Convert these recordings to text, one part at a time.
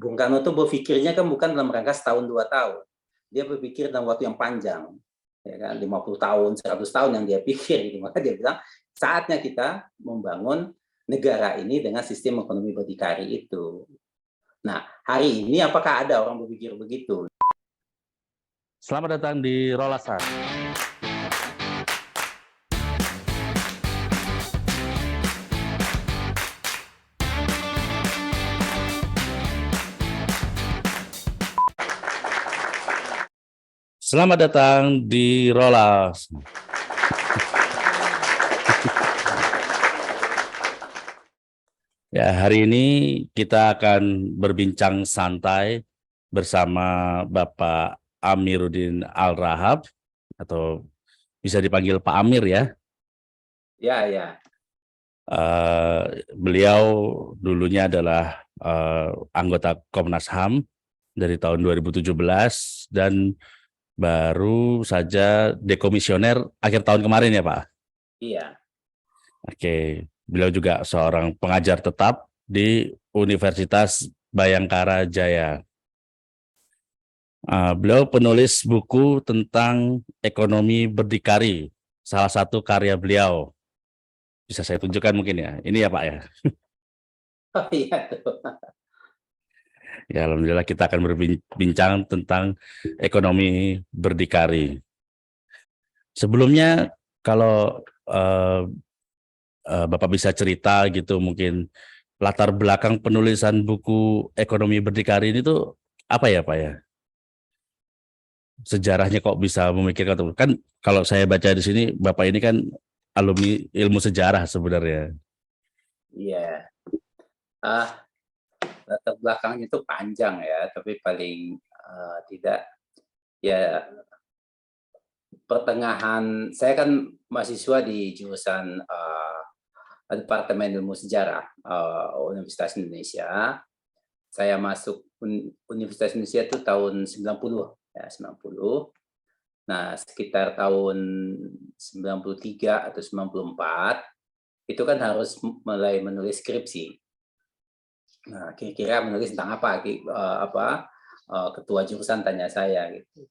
Bung Karno tuh berpikirnya kan bukan dalam rangka setahun 2 tahun. Dia berpikir dalam waktu yang panjang, ya kan, 50 tahun, 100 tahun yang dia pikir gitu. Maka dia bilang saatnya kita membangun negara ini dengan sistem ekonomi berdikari itu. Nah, hari ini apakah ada orang berpikir begitu? Selamat datang di Rolasan. Selamat datang di Rolasan. Ya, hari ini kita akan berbincang santai bersama Bapak Amiruddin Al-Rahab, atau bisa dipanggil Pak Amir ya. Ya. Beliau dulunya adalah anggota Komnas HAM dari tahun 2017 dan baru saja dekomisioner akhir tahun kemarin ya Pak? Iya. Oke, beliau juga seorang pengajar tetap di Universitas Bhayangkara Jaya. Beliau penulis buku tentang ekonomi berdikari, salah satu karya beliau. Bisa saya tunjukkan mungkin ya, ini ya Pak ya. Oh iya tuh. Ya, alhamdulillah kita akan berbincang tentang ekonomi berdikari. Sebelumnya kalau Bapak bisa cerita gitu mungkin latar belakang penulisan buku ekonomi berdikari ini tuh apa ya Pak ya? Sejarahnya kok bisa memikirkan tuh? Kan kalau saya baca di sini Bapak ini kan alumni ilmu sejarah sebenarnya. Iya. Latar belakangnya itu panjang ya, tapi paling tidak ya, pertengahan saya kan mahasiswa di jurusan Departemen Ilmu Sejarah Universitas Indonesia. Saya masuk Universitas Indonesia itu tahun 90 ya, 90. Nah, sekitar tahun 93 atau 94 itu kan harus mulai menulis skripsi. Nah, kira-kira menulis tentang apa? Ketua jurusan tanya saya gitu.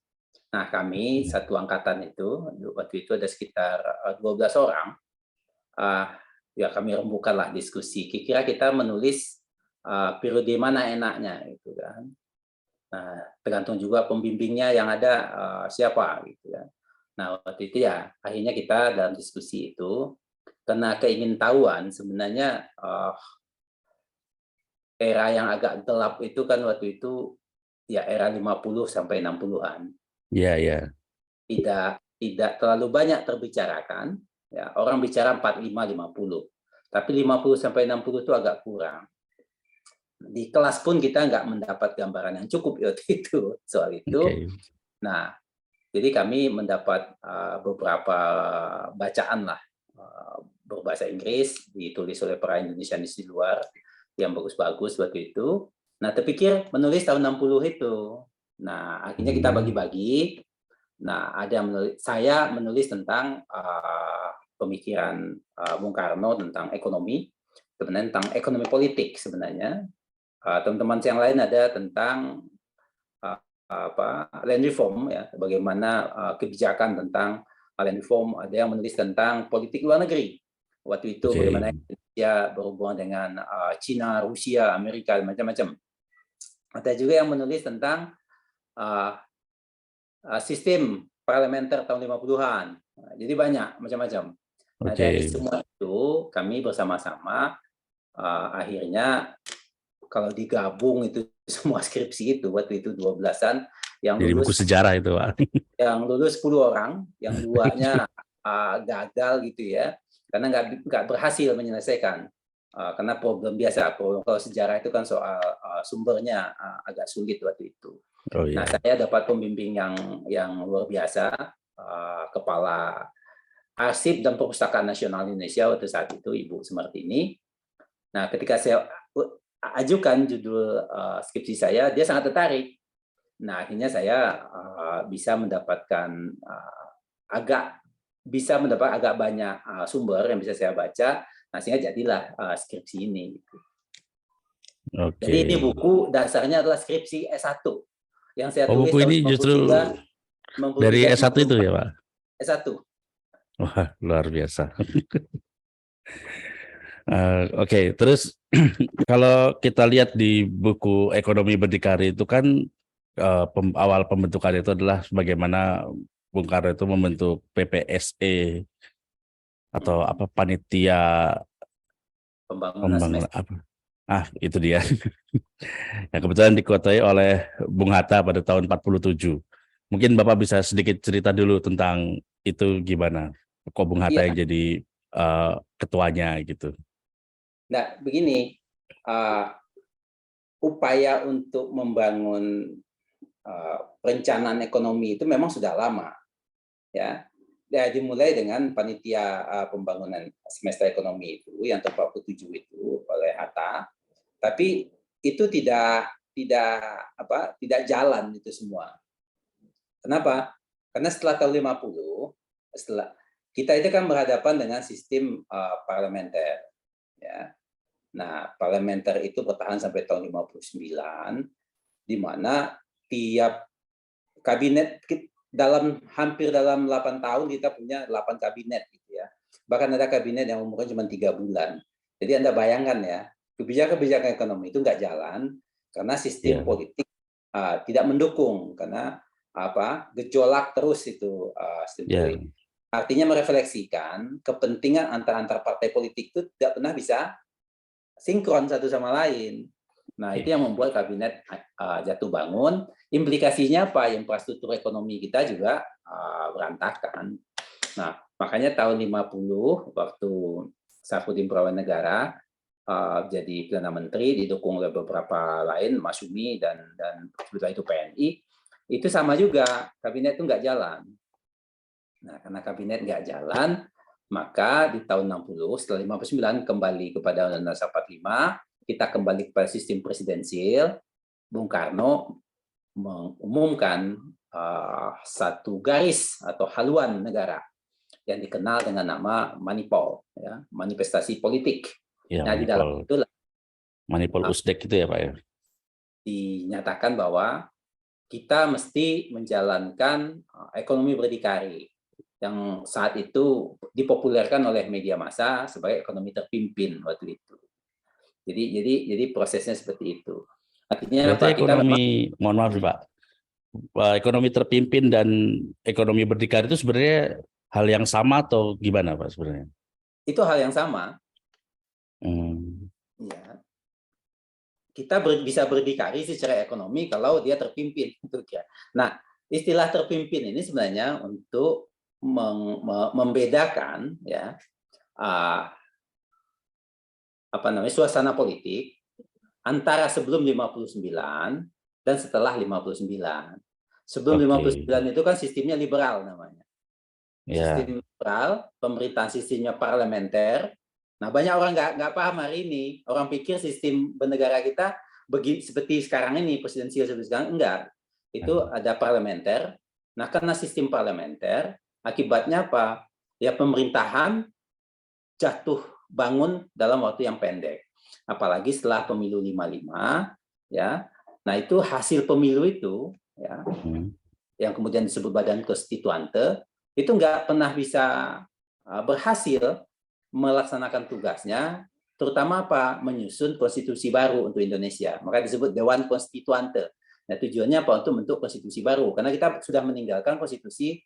Nah, kami satu angkatan itu waktu itu ada sekitar 12 orang. Ya kami rembukanlah diskusi. Kira-kira kita menulis periode mana enaknya gitu kan. Nah, tergantung juga pembimbingnya yang ada siapa gitu kan. Nah, waktu itu ya akhirnya kita dalam diskusi itu karena keingintahuan sebenarnya era yang agak gelap itu kan waktu itu ya era 50 sampai 60-an. Iya, iya. Tidak terlalu banyak terbicarakan, ya. Orang bicara 45 50. Tapi 50 sampai 60 itu agak kurang. Di kelas pun kita nggak mendapat gambaran yang cukup waktu itu soal itu. Okay. Nah, jadi kami mendapat beberapa bacaan lah berbahasa Inggris ditulis oleh para Indonesianis di luar yang bagus-bagus waktu itu. Nah, terpikir menulis tahun 60 itu. Nah, akhirnya kita bagi-bagi. Nah, ada yang saya menulis tentang pemikiran Bung Karno tentang ekonomi, sebenarnya tentang ekonomi politik sebenarnya. Teman-teman yang lain ada tentang land reform ya, bagaimana kebijakan tentang land reform, ada yang menulis tentang politik luar negeri. Waktu itu bagaimana Indonesia berhubungan dengan Cina, Rusia, Amerika, macam-macam. Ada juga yang menulis tentang sistem parlementer tahun 50-an. Jadi banyak macam-macam. Nah, dari semua itu kami bersama-sama akhirnya kalau digabung itu semua skripsi itu waktu itu 12-an yang jadi lulus. Buku sejarah itu, Pak. Yang lulus 10 orang, yang 2-nya gagal gitu ya. Karena nggak berhasil menyelesaikan. Karena problem biasa, kalau sejarah itu kan soal sumbernya agak sulit waktu itu. Oh, iya. Nah, saya dapat pembimbing yang luar biasa, Kepala Arsip dan Perpustakaan Nasional Indonesia waktu saat itu, Ibu Semartini. Nah, ketika saya ajukan judul skripsi saya, dia sangat tertarik. Nah, akhirnya saya bisa mendapatkan agak banyak sumber yang bisa saya baca. Nah, sehingga jadilah skripsi ini. Oke. Jadi ini buku dasarnya adalah skripsi S1 yang saya Oh, tulis buku tahun ini justru 93, dari S1 itu 94. ya, Pak? S1. Wah, luar biasa. Oke, terus kalau kita lihat di buku Ekonomi Berdikari itu kan awal pembentukan itu adalah bagaimana Bung Karno itu membentuk PPSE atau apa panitia Pembangunan pembangunan semester. apa? Itu dia. Yang kebetulan dikuasai oleh Bung Hatta pada tahun 47. Mungkin Bapak bisa sedikit cerita dulu tentang itu gimana? Kok Bung Hatta yang Iya, jadi ketuanya gitu? nah begini, upaya untuk membangun perencanaan ekonomi itu memang sudah lama, ya. Ya, dimulai dengan panitia pembangunan semester ekonomi itu yang tahun 47 itu oleh Hatta, tapi itu tidak jalan itu semua. Kenapa? Karena setelah tahun 50, setelah kita itu kan berhadapan dengan sistem parlementer, ya. Nah, parlementer itu bertahan sampai tahun 59, di mana tiap kabinet hampir dalam 8 tahun kita punya 8 kabinet gitu ya. Bahkan ada kabinet yang umurnya cuma 3 bulan. Jadi Anda bayangkan ya, kebijakan-kebijakan ekonomi itu nggak jalan karena sistem Ya, politik tidak mendukung, karena gejolak terus itu sistem ya, politik. Artinya merefleksikan kepentingan antar partai politik itu tidak pernah bisa sinkron satu sama lain. Nah, itu yang membuat kabinet jatuh bangun. Implikasinya apa? Infrastruktur ekonomi kita juga berantakan. Nah, makanya tahun 50 waktu Safruddin Prawanegara jadi Perdana Menteri didukung oleh beberapa lain, Masyumi dan setelah itu PNI, itu sama juga kabinet itu nggak jalan. Nah, karena kabinet nggak jalan, maka di tahun 60 setelah 59 kembali kepada Undang-Undang 45, kita kembali kepada sistem presidensial. Bung Karno mengumumkan satu garis atau haluan negara yang dikenal dengan nama Manipol, ya, manifestasi politik. ya, Nah, di dalam itu Manipol Usdek itu ya Pak ya. dinyatakan bahwa kita mesti menjalankan ekonomi berdikari yang saat itu dipopulerkan oleh media massa sebagai ekonomi terpimpin waktu itu. Jadi prosesnya seperti itu. Artinya Berarti apa? Kita memang mohon maaf Pak, ekonomi terpimpin dan ekonomi berdikari itu sebenarnya hal yang sama atau gimana Pak sebenarnya? itu hal yang sama. Hmm. Ya, kita bisa berdikari secara ekonomi kalau dia terpimpin, gitu ya. Nah, istilah terpimpin ini sebenarnya untuk membedakan ya suasana politik antara sebelum 59 dan setelah 59. Sebelum Oke, 59 itu kan sistemnya liberal namanya. ya. Sistem liberal, pemerintahan sistemnya parlementer. Nah, banyak orang nggak paham hari ini. Orang pikir sistem bernegara kita begini seperti sekarang ini, presidensial seperti sekarang. Enggak. Itu ada parlementer. Nah, karena sistem parlementer, akibatnya apa? Ya, pemerintahan jatuh bangun dalam waktu yang pendek. Apalagi setelah pemilu 55, ya. Nah, itu hasil pemilu itu, ya, yang kemudian disebut Badan Konstituante, itu nggak pernah bisa berhasil melaksanakan tugasnya, terutama apa? Menyusun konstitusi baru untuk Indonesia. Maka disebut Dewan Konstituante. Nah, tujuannya apa? Untuk bentuk konstitusi baru. Karena kita sudah meninggalkan konstitusi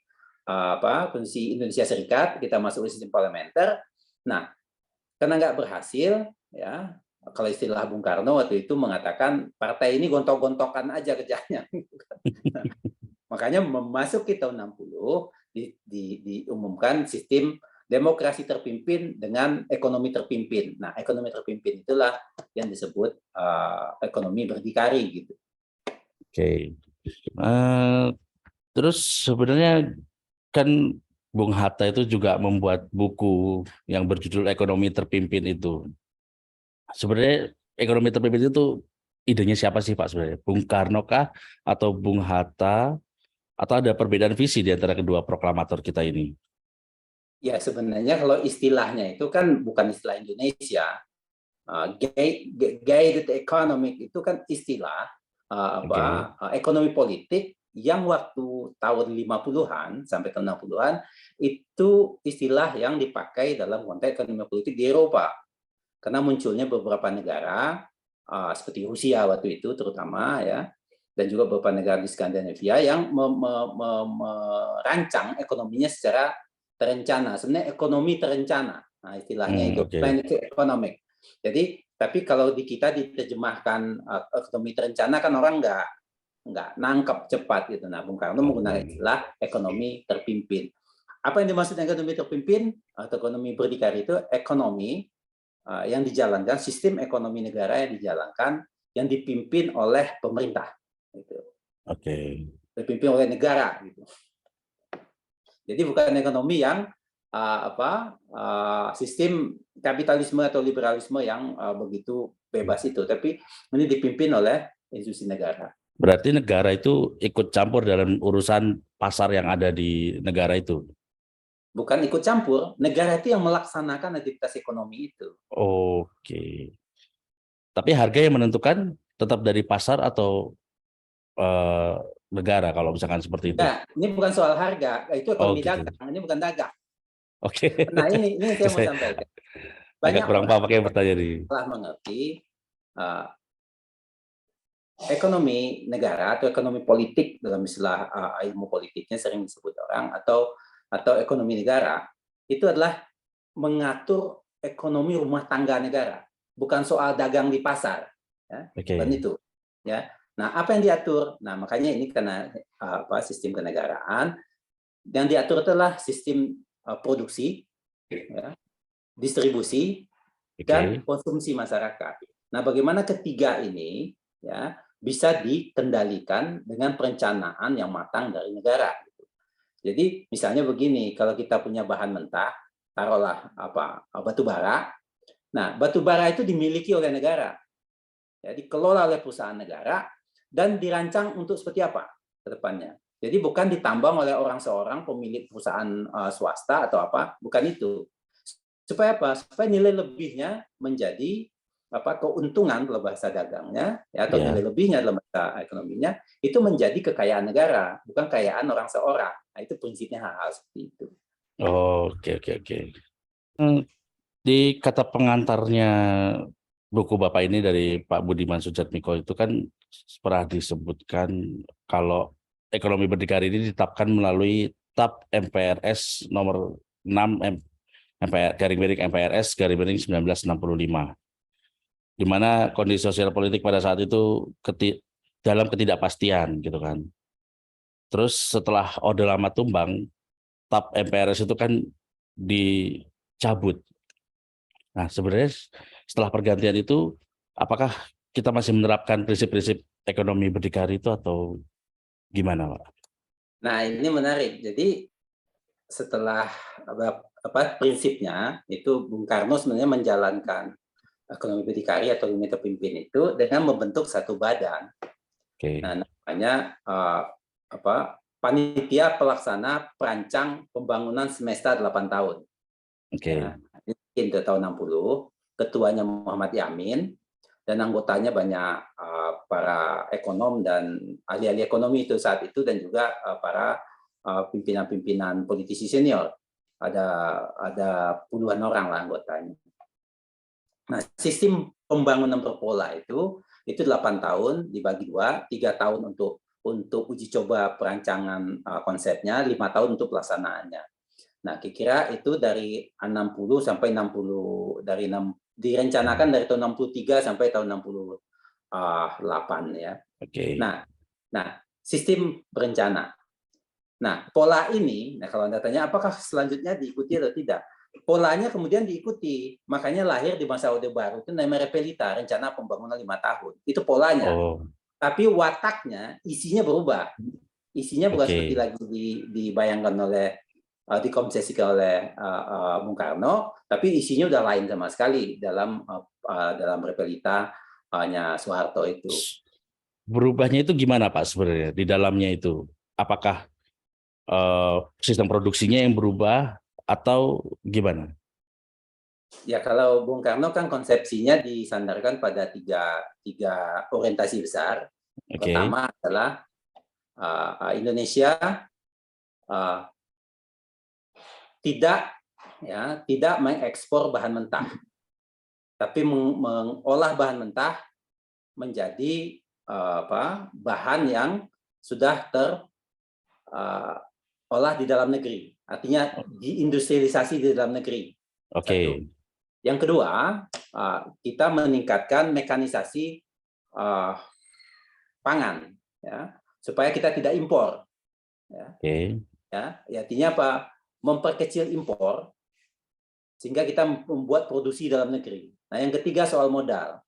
konstitusi Indonesia Serikat, kita masuk ke sistem parlementer. Nah, karena nggak berhasil, ya, kalau istilah Bung Karno waktu itu mengatakan partai ini gontok-gontokan aja kerjanya. Nah, makanya memasuki tahun 60 diumumkan sistem demokrasi terpimpin dengan ekonomi terpimpin. Nah, ekonomi terpimpin itulah yang disebut ekonomi berdikari gitu. Oke. Terus sebenarnya kan Bung Hatta itu juga membuat buku yang berjudul Ekonomi Terpimpin itu. Sebenarnya ekonomi terpimpin itu idenya siapa sih Pak sebenarnya? Bung Karno kah atau Bung Hatta atau ada perbedaan visi di antara kedua proklamator kita ini? Ya, sebenarnya kalau istilahnya itu kan bukan istilah Indonesia. Guided economic itu kan istilah ekonomi politik yang waktu tahun 50-an sampai tahun 60-an itu istilah yang dipakai dalam konteks ekonomi politik di Eropa. Karena munculnya beberapa negara seperti Rusia waktu itu terutama ya, dan juga beberapa negara di Skandinavia yang merancang ekonominya secara terencana. Sebenarnya ekonomi terencana. Nah, istilahnya itu planned economic. Jadi, tapi kalau di kita diterjemahkan ekonomi terencana kan orang nggak nangkep cepat gitu. Nah, Bung Karno menggunakan istilah ekonomi terpimpin. Apa yang dimaksud ekonomi terpimpin atau ekonomi berdikari itu ekonomi yang dijalankan, sistem ekonomi negara yang dijalankan, yang dipimpin oleh pemerintah. Gitu. Dipimpin oleh negara. Gitu. Jadi bukan ekonomi yang sistem kapitalisme atau liberalisme yang begitu bebas itu, tapi ini dipimpin oleh institusi negara. Berarti negara itu ikut campur dalam urusan pasar yang ada di negara itu? Bukan ikut campur, negara itu yang melaksanakan aktivitas ekonomi itu. Oke. Tapi harga yang menentukan tetap dari pasar atau negara kalau misalkan seperti itu? Nah, ini bukan soal harga, itu ekonomi dagang, ini bukan dagang. Oke. Nah ini saya mau sampaikan. Banyak kurang paham yang bertanya di. Telah mengerti ekonomi negara atau ekonomi politik dalam istilah ilmu politiknya sering disebut orang atau ekonomi negara itu adalah mengatur ekonomi rumah tangga negara, bukan soal dagang di pasar, ya, bukan itu, ya. Nah, apa yang diatur? Nah, makanya ini karena sistem kenegaraan yang diatur adalah sistem produksi, ya, distribusi dan konsumsi masyarakat. Nah, bagaimana ketiga ini, ya, bisa dikendalikan dengan perencanaan yang matang dari negara. Jadi misalnya begini, kalau kita punya bahan mentah, taruhlah batu bara. Nah, batu bara itu dimiliki oleh negara, ya, dikelola oleh perusahaan negara dan dirancang untuk seperti apa ke depannya. Jadi bukan ditambang oleh orang seorang pemilik perusahaan swasta atau apa, bukan itu. Supaya apa? Supaya nilai lebihnya menjadi keuntungan dalam bahasa dagangnya, ya, atau nilai lebihnya dalam bahasa ekonominya itu menjadi kekayaan negara, bukan kekayaan orang seorang. Nah, itu prinsipnya hal-hal seperti itu. Oke. Di kata pengantarnya buku Bapak ini dari Pak Budiman Sujatmiko itu kan pernah disebutkan kalau ekonomi berdikari ini ditetapkan melalui TAP MPRS nomor 6 MPRS 1965. Di mana kondisi sosial politik pada saat itu dalam ketidakpastian gitu kan. Terus setelah Orde Lama tumbang, TAP MPRS itu kan dicabut. Nah, sebenarnya setelah pergantian itu, apakah kita masih menerapkan prinsip-prinsip ekonomi berdikari itu atau gimana, Pak? Nah, ini menarik. Jadi setelah prinsipnya itu Bung Karno sebenarnya menjalankan ekonomi berdikari atau ekonomi terpimpin itu dengan membentuk satu badan. Nah, namanya Panitia Pelaksana Perancang Pembangunan Semesta 8 tahun. Nah, ini tahun 60, ketuanya Muhammad Yamin dan anggotanya banyak para ekonom dan ahli-ahli ekonomi itu saat itu dan juga para pimpinan-pimpinan politisi senior. Ada puluhan orang lah anggotanya. Nah, sistem pembangunan berpola itu 8 tahun dibagi 2, 3 tahun untuk uji coba perancangan konsepnya, 5 tahun untuk pelaksanaannya. Nah, kira-kira itu dari 60 sampai 60 direncanakan dari tahun 63 sampai tahun 68 ya. Nah, sistem berencana. Nah, pola ini, kalau Anda tanya apakah selanjutnya diikuti atau tidak? Polanya kemudian diikuti, makanya lahir di masa Orde Baru itu namanya Repelita, rencana pembangunan 5 tahun. Itu polanya. Tapi wataknya, isinya berubah. Isinya bukan seperti lagi dibayangkan oleh, dikonsesikan oleh Bung Karno, tapi isinya udah lain sama sekali dalam Repelita hanya Soeharto itu. Berubahnya itu gimana, Pak, sebenarnya di dalamnya itu? Apakah sistem produksinya yang berubah atau gimana? Ya, kalau Bung Karno kan konsepsinya disandarkan pada tiga orientasi besar. Oke. Pertama adalah Indonesia uh, tidak mengekspor bahan mentah, tapi mengolah bahan mentah menjadi bahan yang sudah terolah di dalam negeri. Artinya diindustrialisasi di dalam negeri. Satu. Oke. Yang kedua, kita meningkatkan mekanisasi pangan, ya, supaya kita tidak impor. Ya. Oke. Artinya apa? Memperkecil impor sehingga kita membuat produksi dalam negeri. Nah, yang ketiga soal modal.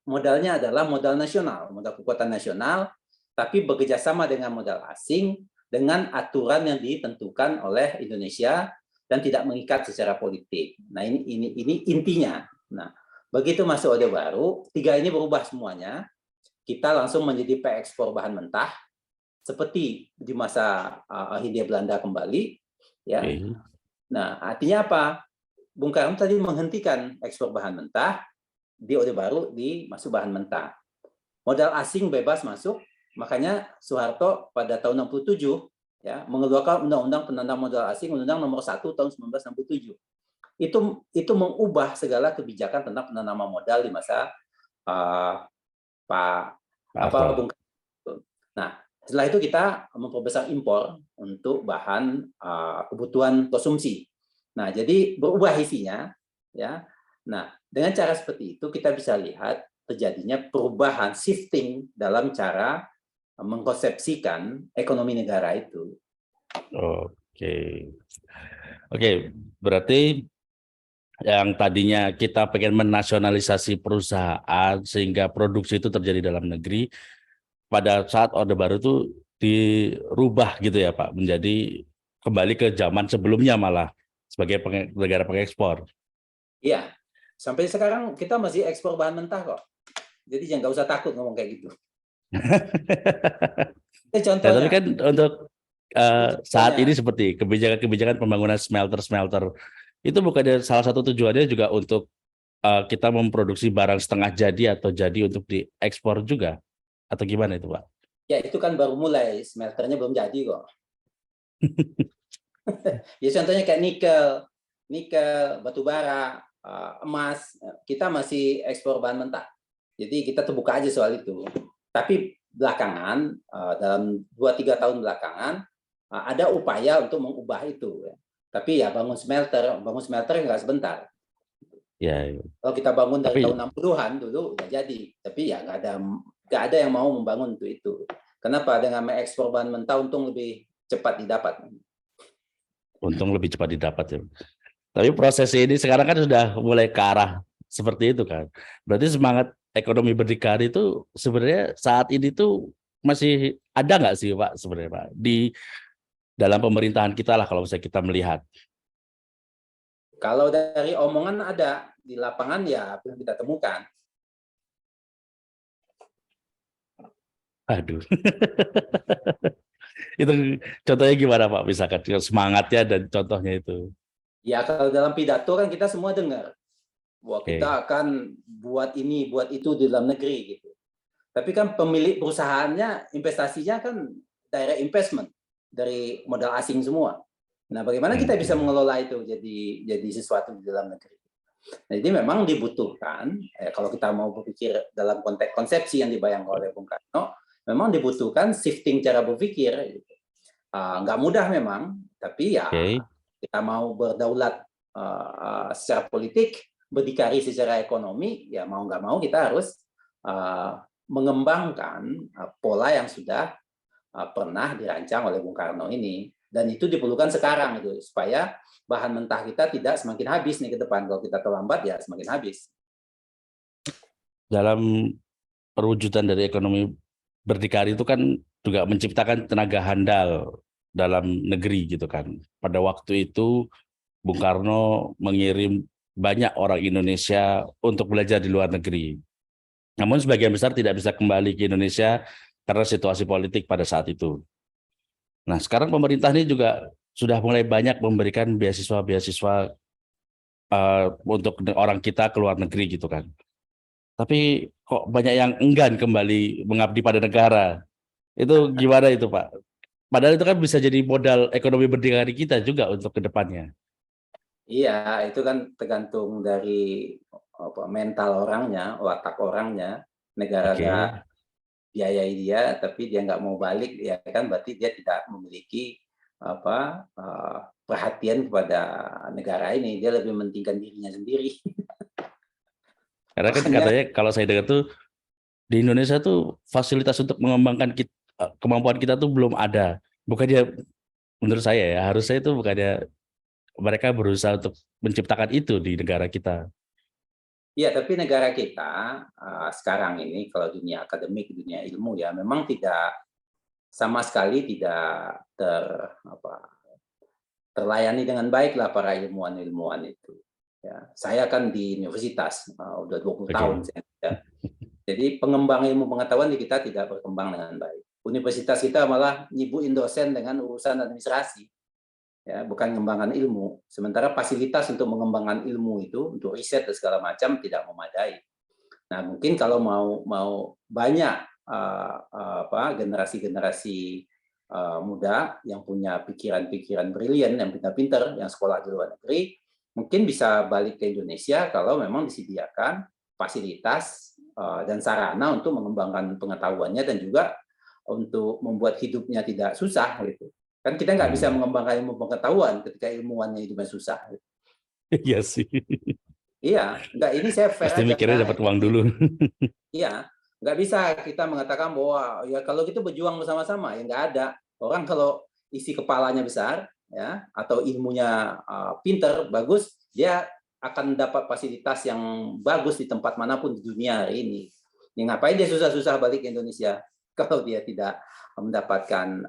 Modalnya adalah modal nasional, modal kekuatan nasional, tapi bekerjasama dengan modal asing dengan aturan yang ditentukan oleh Indonesia dan tidak mengikat secara politik. Nah, ini intinya. Nah, begitu masuk Orde Baru, tiga ini berubah semuanya. Kita langsung menjadi pengekspor bahan mentah seperti di masa Hindia Belanda kembali, ya. Oke. Nah, artinya apa? Bung Karno tadi menghentikan ekspor bahan mentah, di Orde Baru masuk bahan mentah. Modal asing bebas masuk, makanya Soeharto pada tahun 67 ya mengeluarkan Undang-Undang Penanaman Modal Asing, Undang Nomor 1 tahun 1967. Itu mengubah segala kebijakan tentang penanaman modal di masa Bung Karno. Nah, setelah itu kita memperbesar impor untuk bahan kebutuhan konsumsi. Nah, jadi berubah isinya, ya. Nah, dengan cara seperti itu kita bisa lihat terjadinya perubahan shifting dalam cara mengkonsepsikan ekonomi negara itu. Oke. Oke, berarti yang tadinya kita pengen menasionalisasi perusahaan sehingga produksi itu terjadi dalam negeri, pada saat Orde Baru itu dirubah gitu ya Pak, menjadi kembali ke zaman sebelumnya malah sebagai negara pengekspor. Iya, sampai sekarang kita masih ekspor bahan mentah kok. Jadi jangan nggak usah takut ngomong kayak gitu. Ya, tapi kan untuk saat ini contohnya. seperti kebijakan-kebijakan pembangunan smelter itu bukan salah satu tujuannya juga untuk kita memproduksi barang setengah jadi atau jadi untuk diekspor juga atau gimana itu Pak? Ya itu kan baru mulai, smelternya belum jadi kok. Ya contohnya kayak nikel, batu bara, emas, kita masih ekspor bahan mentah. Jadi kita terbuka aja soal itu. Tapi belakangan, dalam 2-3 tahun belakangan, ada upaya untuk mengubah itu. Tapi ya bangun smelter nggak sebentar. Ya, ya. Kalau kita bangun dari Tapi tahun 60-an dulu udah jadi. Tapi ya nggak ada yang mau membangun untuk itu. Kenapa? Dengan mengekspor bahan mentah untung lebih cepat didapat. untung lebih cepat didapat ya. Tapi proses ini sekarang kan sudah mulai ke arah seperti itu kan. Berarti semangat ekonomi berdikari itu sebenarnya saat ini tuh masih ada nggak sih Pak sebenarnya Pak di dalam pemerintahan kita lah kalau misalnya kita melihat. Kalau dari omongan ada, di lapangan ya belum kita temukan. Aduh. Itu contohnya gimana Pak misalkan semangatnya dan contohnya itu. Ya kalau dalam pidato kan kita semua dengar bahwa Oke. kita akan buat ini, buat itu di dalam negeri gitu. Tapi kan pemilik perusahaannya, investasinya kan direct investment dari modal asing semua. Nah, bagaimana kita bisa mengelola itu jadi sesuatu di dalam negeri? Nah, jadi memang dibutuhkan, kalau kita mau berpikir dalam konteks konsepsi yang dibayangkan oleh Bung Karno, memang dibutuhkan shifting cara berpikir. Nggak mudah memang, tapi ya kita mau berdaulat secara politik, berdikari secara ekonomi, ya mau nggak mau kita harus mengembangkan pola yang sudah pernah dirancang oleh Bung Karno ini. Dan itu diperlukan sekarang itu supaya bahan mentah kita tidak semakin habis nih ke depan. Kalau kita terlambat ya semakin habis. Dalam perwujudan dari ekonomi berdikari itu kan juga menciptakan tenaga handal dalam negeri gitu kan. Pada waktu itu Bung Karno mengirim banyak orang Indonesia untuk belajar di luar negeri. Namun sebagian besar tidak bisa kembali ke Indonesia karena situasi politik pada saat itu. Nah, sekarang pemerintah ini juga sudah mulai banyak memberikan beasiswa-beasiswa untuk orang kita ke luar negeri gitu kan. Tapi kok banyak yang enggan kembali mengabdi pada negara. Itu gimana itu Pak? Padahal itu kan bisa jadi modal ekonomi berdikari kita juga untuk ke depannya. Iya, itu kan tergantung dari mental orangnya, watak orangnya. Negara nggak Oke. biayai dia, tapi dia nggak mau balik, ya kan berarti dia tidak memiliki perhatian kepada negara ini. Dia lebih mementingkan dirinya sendiri. Karena kan Makanya katanya kalau saya dengar tuh di Indonesia tuh fasilitas untuk mengembangkan kemampuan kita tuh belum ada. Bukannya menurut saya ya, harusnya itu bukannya mereka berusaha untuk menciptakan itu di negara kita. ya, tapi negara kita sekarang ini kalau dunia akademik, dunia ilmu ya memang tidak sama sekali tidak terlayani dengan baik lah para ilmuwan-ilmuwan itu. Ya, saya kan di universitas udah 20 tahun Oke. saya. Jadi pengembang ilmu pengetahuan di kita tidak berkembang dengan baik. Universitas kita malah nyibuin dosen dengan urusan administrasi, ya, bukan mengembangkan ilmu. Sementara fasilitas untuk mengembangkan ilmu itu untuk riset dan segala macam tidak memadai. Nah, mungkin kalau mau banyak generasi-generasi muda yang punya pikiran-pikiran brilian, yang pintar-pintar, yang sekolah di luar negeri, mungkin bisa balik ke Indonesia kalau memang disediakan fasilitas dan sarana untuk mengembangkan pengetahuannya dan juga untuk membuat hidupnya tidak susah gitu. Kan kita nggak bisa Hmm. mengembangkan ilmu pengetahuan ketika ilmuwannya hidupnya susah. Gitu. Iya sih. Iya, nggak, ini saya fair Pasti aja. mikirnya dapat uang dulu. Iya, nggak bisa kita mengatakan bahwa ya kalau gitu berjuang bersama-sama, ya nggak ada. Orang kalau isi kepalanya besar, ya, atau ilmunya pinter, bagus, dia akan dapat fasilitas yang bagus di tempat manapun di dunia hari ini. Ya, ngapain dia susah-susah balik ke Indonesia kalau dia tidak mendapatkan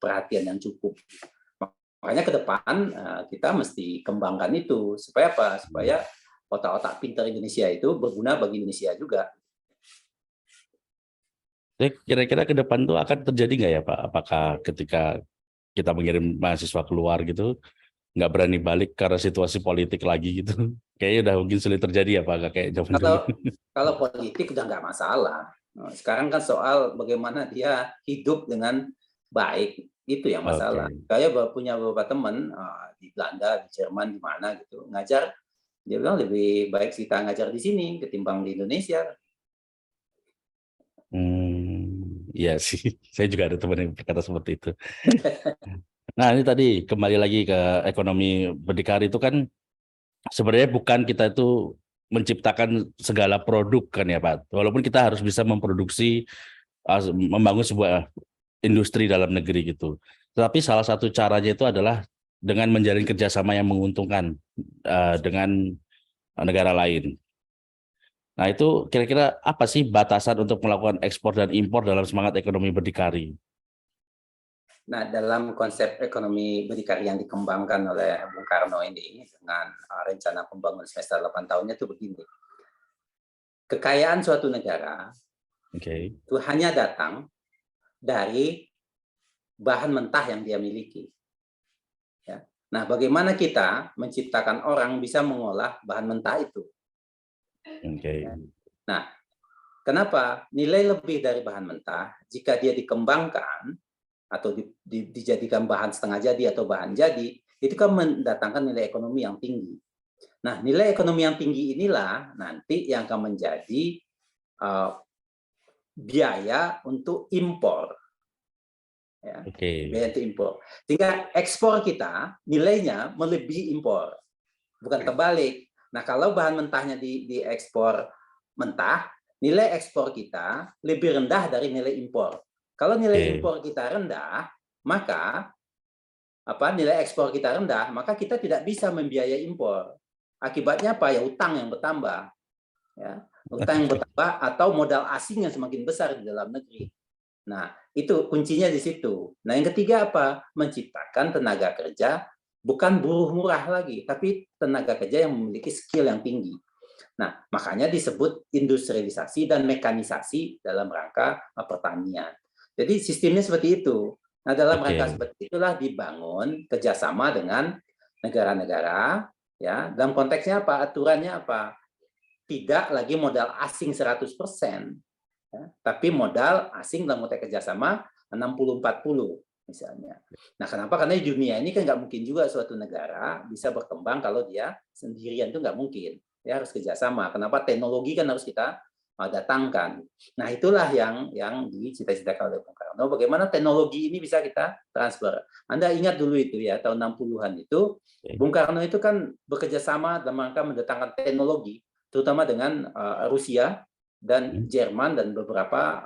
perhatian yang cukup. Makanya ke depan kita mesti kembangkan itu supaya apa? Supaya otak-otak pintar Indonesia itu berguna bagi Indonesia juga. Kira-kira ke depan tuh akan terjadi nggak ya Pak? Apakah ketika kita mengirim mahasiswa keluar gitu, nggak berani balik karena situasi politik lagi gitu? Kayaknya udah mungkin sulit terjadi ya Pak, nggak kayak zaman dulu. Kalau kalau politik udah nggak masalah. Sekarang kan soal bagaimana dia hidup dengan baik, itu yang masalah. Oke. Saya punya beberapa teman di Belanda, di Jerman, di mana gitu ngajar. Dia bilang lebih baik kita ngajar di sini ketimbang di Indonesia. Iya sih. Saya juga ada teman yang berkata seperti itu. Nah ini tadi kembali lagi ke ekonomi berdikari itu kan sebenarnya bukan kita itu menciptakan segala produk kan ya Pak. Walaupun kita harus bisa memproduksi, membangun sebuah industri dalam negeri gitu. Tetapi salah satu caranya itu adalah dengan menjalin kerjasama yang menguntungkan dengan negara lain. Nah itu kira-kira apa sih batasan untuk melakukan ekspor dan impor dalam semangat ekonomi berdikari? Nah, dalam konsep ekonomi berdikari yang dikembangkan oleh Bung Karno ini dengan rencana pembangunan semester 8 tahunnya itu begini. Kekayaan suatu negara Oke. itu hanya datang dari bahan mentah yang dia miliki. Ya. Nah, bagaimana kita menciptakan orang bisa mengolah bahan mentah itu? Oke. Ya. Nah, kenapa nilai lebih dari bahan mentah jika dia dikembangkan atau dijadikan bahan setengah jadi atau bahan jadi, itu kan mendatangkan nilai ekonomi yang tinggi. Nah, nilai ekonomi yang tinggi inilah nanti yang akan menjadi biaya untuk impor. Ya, Oke. biaya untuk impor. Sehingga ekspor kita nilainya melebihi impor, bukan terbalik. Nah, kalau bahan mentahnya diekspor mentah, nilai ekspor kita lebih rendah dari nilai impor. Kalau nilai Oke. impor kita rendah, maka nilai ekspor kita rendah, maka kita tidak bisa membiayai impor. Akibatnya apa? Ya utang yang bertambah. Ya, utang yang bertambah atau modal asing yang semakin besar di dalam negeri. Nah, itu kuncinya di situ. Nah, yang ketiga apa? Menciptakan tenaga kerja bukan buruh murah lagi, tapi tenaga kerja yang memiliki skill yang tinggi. Nah, makanya disebut industrialisasi dan mekanisasi dalam rangka pertanian. Jadi sistemnya seperti itu. Nah, dalam rangka Oke. seperti itulah dibangun kerjasama dengan negara-negara Ya, dalam konteksnya apa? Aturannya apa? Tidak lagi modal asing 100%, ya, tapi modal asing dalam konteks kerjasama 60-40 misalnya. Nah, kenapa? Karena di dunia ini kan nggak mungkin juga suatu negara bisa berkembang kalau dia sendirian, itu nggak mungkin. Dia harus kerjasama. Kenapa? Teknologi kan harus kita datangkan. Nah, itulah yang dicita-citakan oleh Bung Karno. Bagaimana teknologi ini bisa kita transfer. Anda ingat dulu itu ya, tahun 60-an itu, Bung Karno itu kan bekerja sama dalam rangka mendatangkan teknologi, terutama dengan Rusia dan Jerman dan beberapa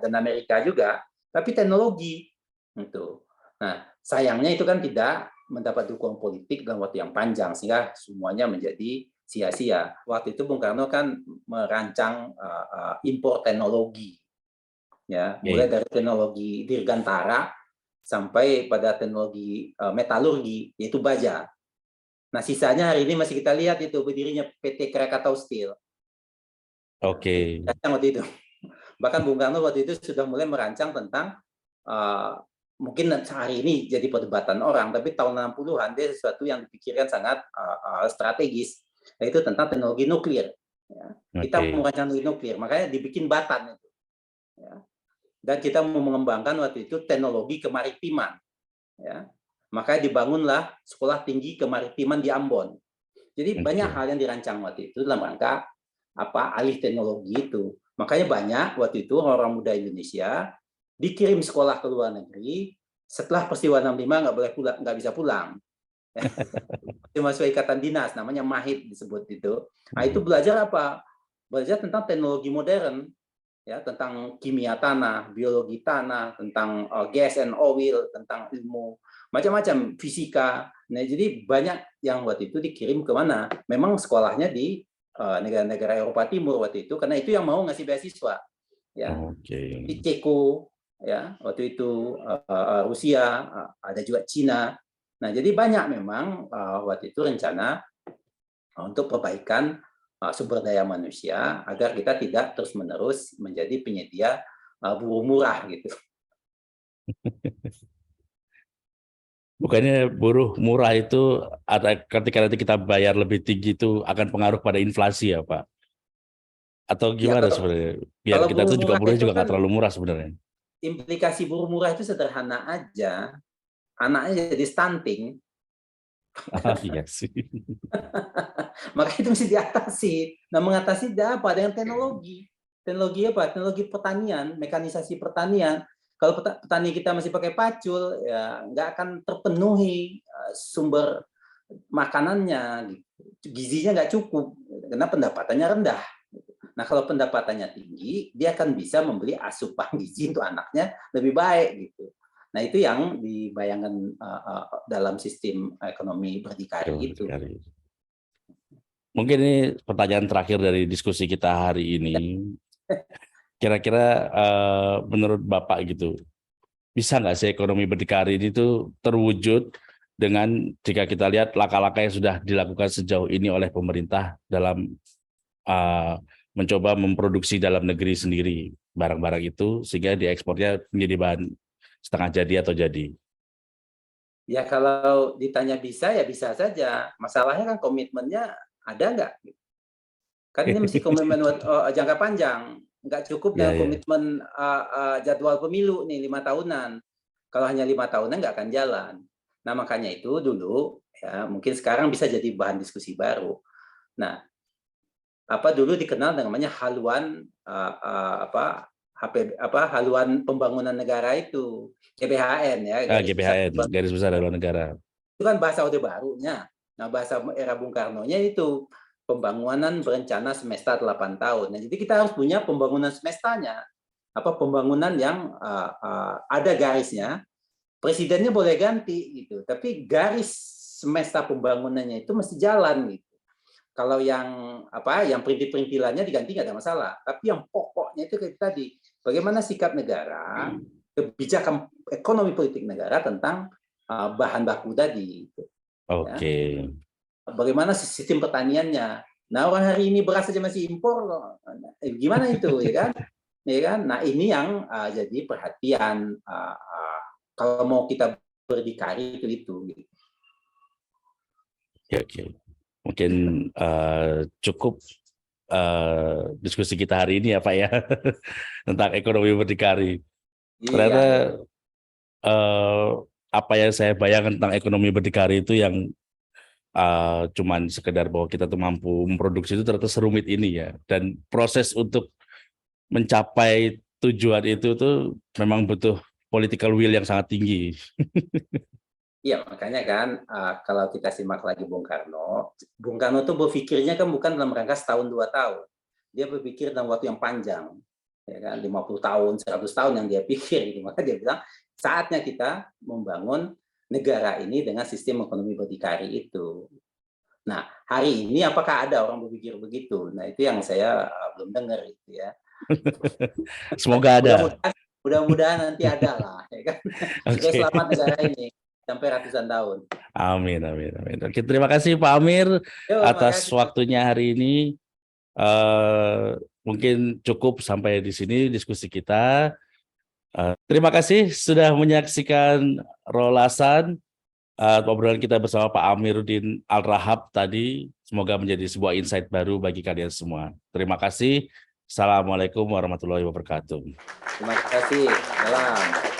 dan Amerika juga, tapi teknologi itu. Nah, sayangnya itu kan tidak mendapat dukungan politik dalam waktu yang panjang sehingga semuanya menjadi sia-sia. Waktu itu Bung Karno kan merancang impor teknologi, ya, mulai dari teknologi dirgantara sampai pada teknologi metalurgi, yaitu baja. Nah, sisanya hari ini masih kita lihat itu berdirinya PT Krakatau Steel. Oke. Waktu itu. Bahkan Bung Karno waktu itu sudah mulai merancang tentang mungkin hari ini jadi perdebatan orang, tapi tahun 60-an dia sesuatu yang dipikirkan sangat strategis, yaitu tentang teknologi nuklir. Ya. Kita mau merancang teknologi nuklir, makanya dibikin Batan itu. Ya. Dan kita mau mengembangkan waktu itu teknologi kemaritiman. Ya. Makanya dibangunlah sekolah tinggi kemaritiman di Ambon. Jadi banyak hal yang dirancang waktu itu dalam rangka alih teknologi itu. Makanya banyak waktu itu orang muda Indonesia dikirim sekolah ke luar negeri, setelah peristiwa 65 nggak bisa pulang. Mahasiswa ikatan dinas, namanya MAHID disebut itu. Nah, itu belajar apa? Belajar tentang teknologi modern, ya, tentang kimia tanah, biologi tanah, tentang gas and oil, tentang ilmu macam-macam, fisika. Nah, jadi banyak yang waktu itu dikirim ke mana? Memang sekolahnya di negara-negara Eropa Timur waktu itu, karena itu yang mau ngasih beasiswa. Ya, di Ceko, ya, waktu itu Rusia, ada juga Cina. Nah, jadi banyak memang waktu itu rencana untuk perbaikan sumber daya manusia agar kita tidak terus-menerus menjadi penyedia buruh murah gitu. Bukannya buruh murah itu ada ketika nanti kita bayar lebih tinggi itu akan pengaruh pada inflasi ya, Pak? Atau gimana Ya, sebenarnya? Biar kalau kita buruh tuh juga murah buruhnya itu juga nggak kan terlalu murah sebenarnya. implikasi buruh murah itu sederhana aja. Anaknya jadi stunting. Iya sih. Maka itu mesti diatasi. Nah, mengatasi apa? Dengan teknologi. Teknologi apa? Teknologi pertanian, mekanisasi pertanian. Kalau petani kita masih pakai pacul, ya nggak akan terpenuhi sumber makanannya. Gizinya nggak cukup, karena pendapatannya rendah. Nah, kalau pendapatannya tinggi, dia akan bisa membeli asupan gizi untuk anaknya lebih baik gitu. Nah, itu yang dibayangkan dalam sistem ekonomi berdikari itu. Mungkin ini pertanyaan terakhir dari diskusi kita hari ini. Kira-kira menurut Bapak gitu, bisa nggak sih ekonomi berdikari ini tuh terwujud dengan jika kita lihat langkah-langkah yang sudah dilakukan sejauh ini oleh pemerintah dalam mencoba memproduksi dalam negeri sendiri barang-barang itu sehingga diekspornya menjadi bahan setengah jadi atau jadi? Ya kalau ditanya bisa ya bisa saja. Masalahnya kan komitmennya ada nggak? Kan ini mesti komitmen jangka panjang. Nggak cukup dengan komitmen jadwal pemilu nih 5 tahunan. Kalau hanya 5 tahunan nggak akan jalan. Nah makanya itu dulu ya mungkin sekarang bisa jadi bahan diskusi baru. Nah dulu dikenal namanya haluan haluan pembangunan negara itu GBHN ya. GBHN, garis besar haluan negara. Itu kan bahasa Orde Barunya. Nah, bahasa era Bung Karno-nya itu pembangunan berencana semesta 8 tahun. Nah, jadi kita harus punya pembangunan semestanya. Pembangunan yang ada garisnya. Presidennya boleh ganti gitu, tapi garis semesta pembangunannya itu mesti jalan gitu. Kalau yang perintil-perintilannya diganti nggak ada masalah, tapi yang pokoknya itu tadi bagaimana sikap negara, kebijakan ekonomi politik negara tentang bahan baku tadi. Oke. Ya. Bagaimana sistem pertaniannya? Nah orang hari ini beras saja masih impor, gimana itu ya kan? Ya kan? Nah ini yang jadi perhatian kalau mau kita berdikari itu. Oke. Mungkin cukup diskusi kita hari ini ya Pak ya tentang ekonomi berdikari. Ternyata Iya. apa yang saya bayangkan tentang ekonomi berdikari itu yang cuman sekedar bahwa kita tuh mampu memproduksi itu ternyata serumit ini ya. Dan proses untuk mencapai tujuan itu tuh memang butuh political will yang sangat tinggi. Iya, makanya kan kalau kita simak lagi Bung Karno tuh berpikirnya kan bukan dalam rangka setahun 2 tahun. Dia berpikir dalam waktu yang panjang, ya kan, 50 tahun, 100 tahun yang dia pikir gitu. Maka dia bilang saatnya kita membangun negara ini dengan sistem ekonomi berdikari itu. Nah, hari ini apakah ada orang berpikir begitu? Nah, itu yang saya belum dengar gitu ya. Semoga ada. Mudah-mudahan nanti ada lah, ya kan. Supaya Oke. selamat negara ini sampai ratusan tahun. Amin, amin, amin. Oke, terima kasih Pak Amir Yo, atas makasih. waktunya hari ini. Mungkin cukup sampai di sini diskusi kita. Terima kasih sudah menyaksikan Rolasan. Obrolan kita bersama Pak Amiruddin Al-Rahab tadi. Semoga menjadi sebuah insight baru bagi kalian semua. Terima kasih. Assalamualaikum warahmatullahi wabarakatuh. Terima kasih. Salam.